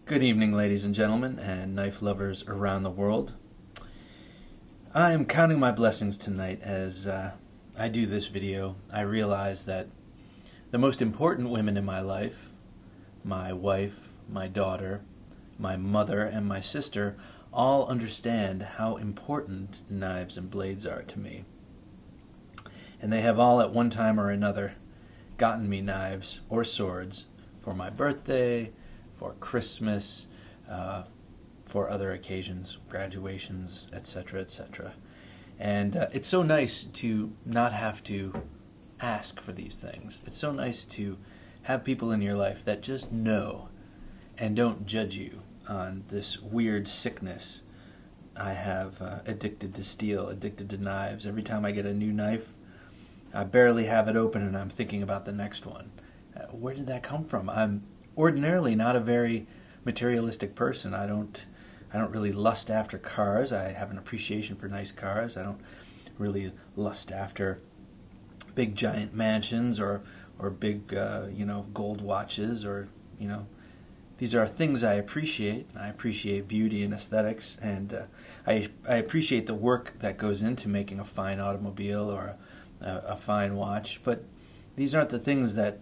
Good evening, ladies and gentlemen, and knife lovers around the world. I am counting my blessings tonight as I do this video. I realize that the most important women in my life, my wife, my daughter, my mother, and my sister, all understand how important knives and blades are to me. And they have all at one time or another gotten me knives or swords for my birthday, for Christmas, for other occasions, graduations, etc., etc. And it's so nice to not have to ask for these things. It's so nice to have people in your life that just know and don't judge you on this weird sickness. I have addicted to steel, addicted to knives. Every time I get a new knife, I barely have it open and I'm thinking about the next one. Where did that come from? I'm ordinarily not a very materialistic person. I don't really lust after cars. I have an appreciation for nice cars. I don't really lust after big giant mansions or big gold watches or these are things I appreciate. I appreciate beauty and aesthetics, and I appreciate the work that goes into making a fine automobile or a fine watch. But these aren't the things that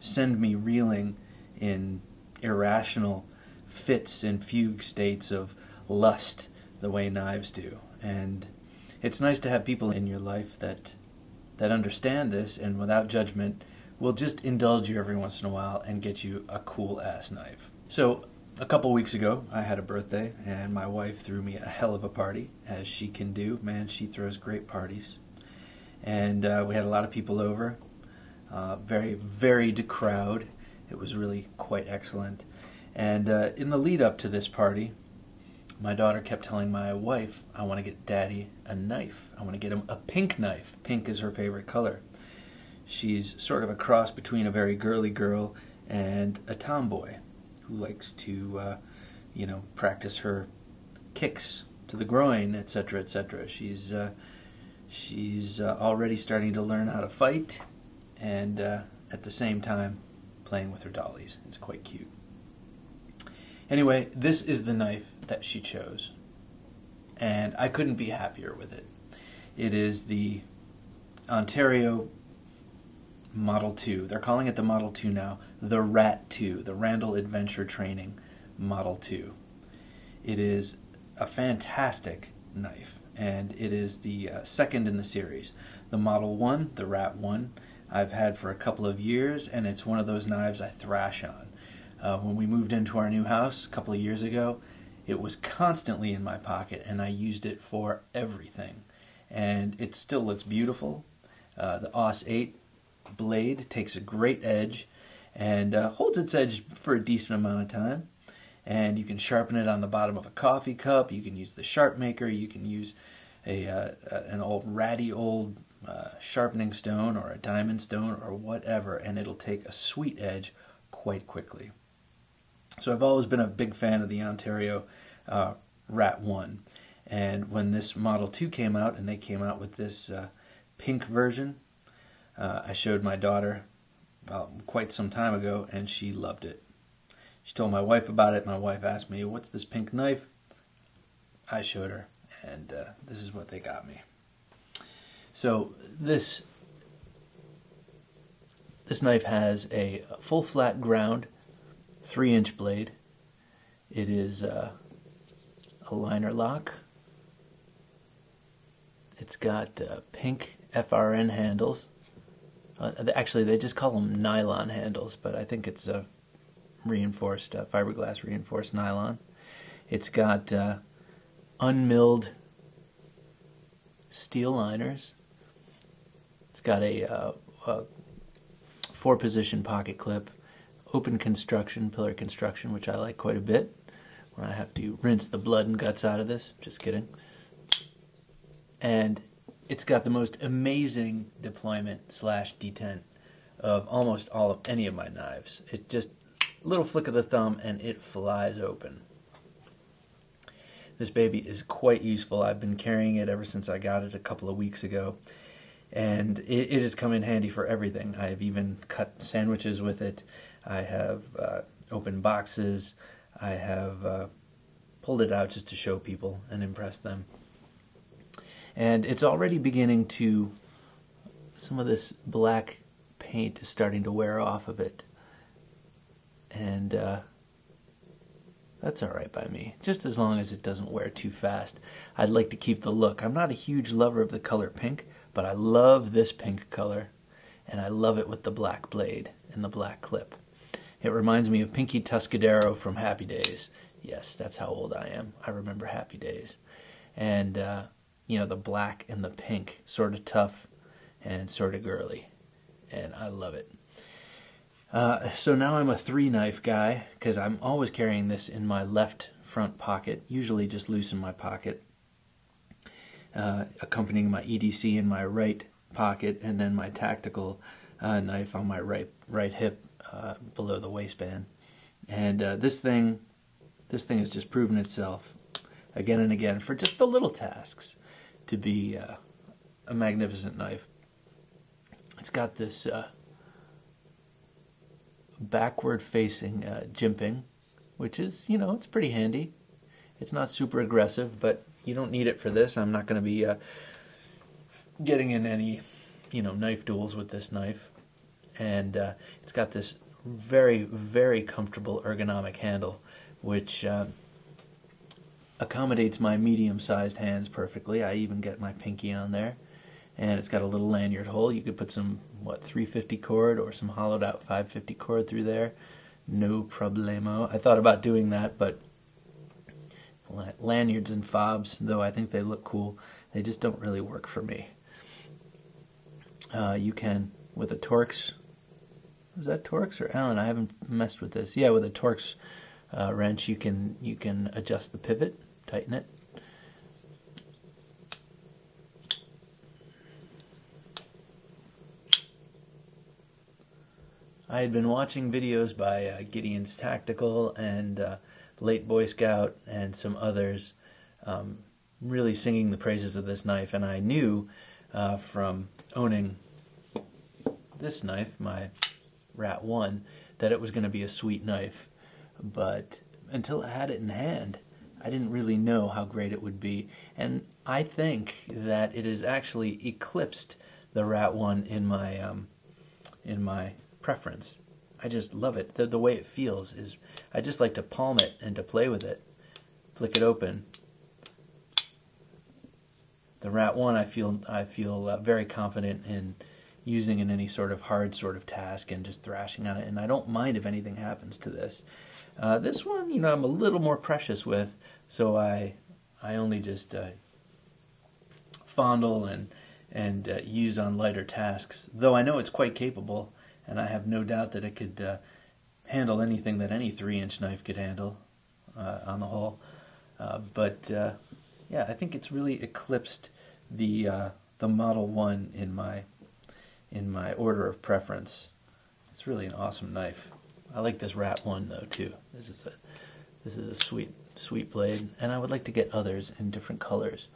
send me reeling in irrational fits and fugue states of lust the way knives do. And it's nice to have people in your life that understand this and without judgment will just indulge you every once in a while and get you a cool ass knife. So a couple weeks ago I had a birthday and my wife threw me a hell of a party, as she can do. Man, she throws great parties. And we had a lot of people over, very varied crowd. It was really quite excellent. And in the lead up to this party, my daughter kept telling my wife, I want to get Daddy a knife. I want to get him a pink knife. Pink is her favorite color. She's sort of a cross between a very girly girl and a tomboy who likes to, practice her kicks to the groin, etc., etc. She's already starting to learn how to fight, and at the same time playing with her dollies. It's quite cute. Anyway, this is the knife that she chose, and I couldn't be happier with it. It is the Ontario Model 2. They're calling it the Model 2 now. The Rat 2, the Randall Adventure Training Model 2. It is a fantastic knife, and it is the second in the series. The Model 1, the Rat 1, I've had for a couple of years, and it's one of those knives I thrash on. When we moved into our new house a couple of years ago, it was constantly in my pocket, and I used it for everything. And it still looks beautiful. The AUS 8 blade takes a great edge and holds its edge for a decent amount of time. And you can sharpen it on the bottom of a coffee cup. You can use the sharp maker. You can use an old ratty old sharpening stone or a diamond stone or whatever, and it'll take a sweet edge quite quickly. So I've always been a big fan of the Ontario Rat 1, and when this Model 2 came out and they came out with this pink version, I showed my daughter quite some time ago, and she loved it. She told my wife about it. My wife asked me, what's this pink knife? I showed her, and this is what they got me. So this knife has a full flat ground, 3-inch blade. It is a liner lock. It's got pink FRN handles. Actually, they just call them nylon handles, but I think it's reinforced, fiberglass reinforced nylon. It's got unmilled steel liners. It's got a 4-position pocket clip, open construction, pillar construction, which I like quite a bit when I have to rinse the blood and guts out of this. Just kidding. And it's got the most amazing deployment / detent of almost all of any of my knives. It just, a little flick of the thumb and it flies open. This baby is quite useful. I've been carrying it ever since I got it a couple of weeks ago. And it has come in handy for everything. I have even cut sandwiches with it. I have opened boxes. I have pulled it out just to show people and impress them. And it's already beginning to, some of this black paint is starting to wear off of it. And that's all right by me, just as long as it doesn't wear too fast. I'd like to keep the look. I'm not a huge lover of the color pink, but I love this pink color, and I love it with the black blade and the black clip. It reminds me of Pinky Tuscadero from Happy Days. Yes, that's how old I am. I remember Happy Days. And, you know, the black and the pink, sort of tough and sort of girly. And I love it. So now I'm a 3-knife guy, because I'm always carrying this in my left front pocket, usually just loose in my pocket, accompanying my EDC in my right pocket, and then my tactical knife on my right hip below the waistband. And this thing has just proven itself again and again for just the little tasks to be a magnificent knife. It's got this backward facing jimping, which is, you know, it's pretty handy. It's not super aggressive, but you don't need it for this. I'm not going to be getting in any, you know, knife duels with this knife. And it's got this very, very comfortable ergonomic handle, which accommodates my medium-sized hands perfectly. I even get my pinky on there. And it's got a little lanyard hole. You could put some, 350 cord or some hollowed out 550 cord through there. No problemo. I thought about doing that, but lanyards and fobs, though I think they look cool, they just don't really work for me. You can, with a Torx, is that Torx or Allen? I haven't messed with this. Yeah, with a Torx wrench, you can adjust the pivot, tighten it. I had been watching videos by Gideon's Tactical and Late Boy Scout and some others really singing the praises of this knife, and I knew from owning this knife, my Rat 1, that it was going to be a sweet knife. But until I had it in hand, I didn't really know how great it would be. And I think that it has actually eclipsed the Rat 1 in my preference. I just love it. The way it feels is, I just like to palm it and to play with it. Flick it open. The Rat 1, I feel very confident in using in any sort of hard sort of task and just thrashing on it, and I don't mind if anything happens to this. This one, you know, I'm a little more precious with, so I only just fondle and use on lighter tasks, though I know it's quite capable, and I have no doubt that it could handle anything that any 3-inch knife could handle on the whole. But yeah, I think it's really eclipsed the Model 1 in my order of preference. It's really an awesome knife. I like this Rat 1 though too. This is a sweet blade, and I would like to get others in different colors.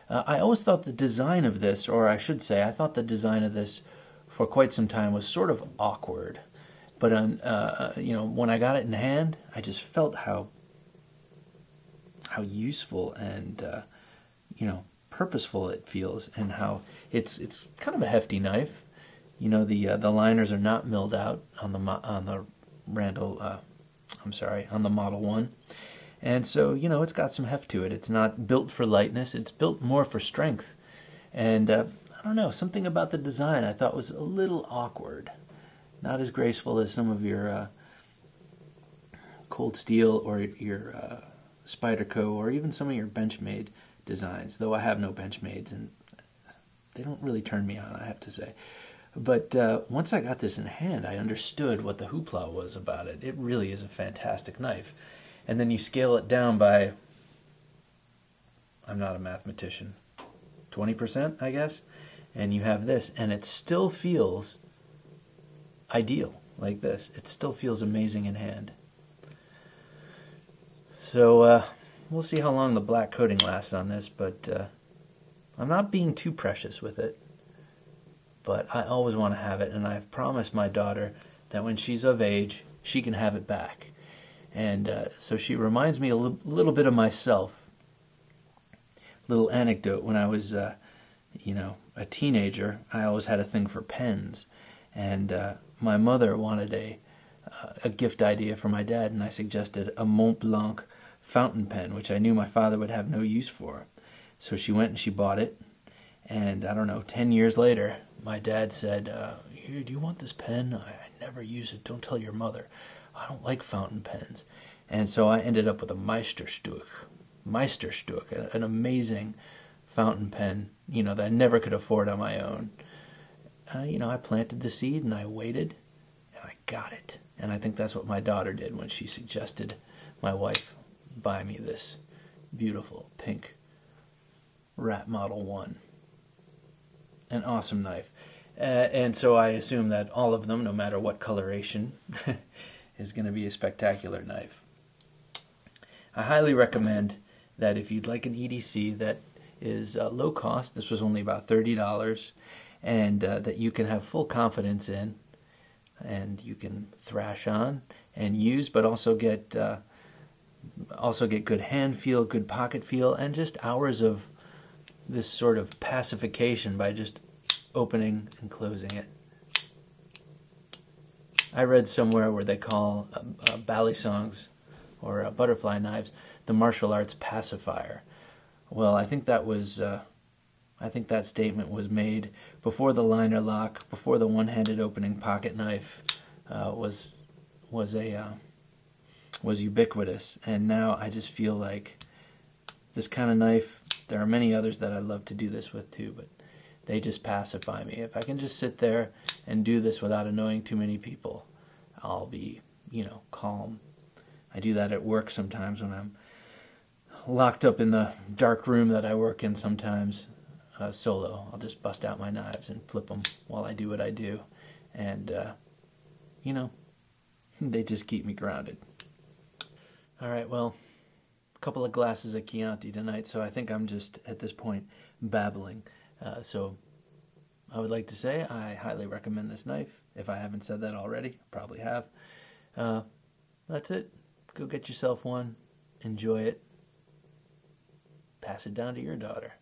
I always thought the design of this, or I should say, I thought the design of this for quite some time was sort of awkward. But you know, when I got it in hand, I just felt how useful and you know, purposeful it feels, and how it's kind of a hefty knife. You know, the liners are not milled out on the Randall. On the Model 1, and so, you know, it's got some heft to it. It's not built for lightness. It's built more for strength. And I don't know, something about the design I thought was a little awkward, not as graceful as some of your Cold Steel or your Spyderco, or even some of your Benchmade designs. Though I have no Benchmades, and they don't really turn me on, I have to say. But once I got this in hand, I understood what the hoopla was about it. It really is a fantastic knife. And then you scale it down by, I'm not a mathematician, 20%, I guess? And you have this, and it still feels ideal like this. It still feels amazing in hand. So we'll see how long the black coating lasts on this, but I'm not being too precious with it. But I always want to have it, and I've promised my daughter that when she's of age, she can have it back. And so she reminds me a little bit of myself. Little anecdote, when I was, a teenager, I always had a thing for pens. And my mother wanted a gift idea for my dad, and I suggested a Mont Blanc fountain pen, which I knew my father would have no use for. So she went and she bought it, and I don't know, 10 years later, my dad said, do you want this pen? I never use it. Don't tell your mother. I don't like fountain pens. And so I ended up with a Meisterstück, an amazing fountain pen, that I never could afford on my own. I planted the seed and I waited, and I got it. And I think that's what my daughter did when she suggested my wife buy me this beautiful pink Rat Model 1. An awesome knife. And so I assume that all of them, no matter what coloration, is going to be a spectacular knife. I highly recommend that if you'd like an EDC that is low cost, this was only about $30, and that you can have full confidence in, and you can thrash on and use, but also get good hand feel, good pocket feel, and just hours of this sort of pacification by just opening and closing it. I read somewhere where they call balisongs or butterfly knives the martial arts pacifier. Well, I think that statement was made before the liner lock, before the one-handed opening pocket knife was ubiquitous. And now I just feel like this kind of knife, there are many others that I'd love to do this with too, but they just pacify me. If I can just sit there and do this without annoying too many people, I'll be, calm. I do that at work sometimes when I'm locked up in the dark room that I work in sometimes, solo. I'll just bust out my knives and flip them while I do what I do. And, they just keep me grounded. All right, well, a couple of glasses of Chianti tonight, so I think I'm just, at this point, babbling. So I would like to say I highly recommend this knife. If I haven't said that already, I probably have. That's it. Go get yourself one. Enjoy it. Pass it down to your daughter.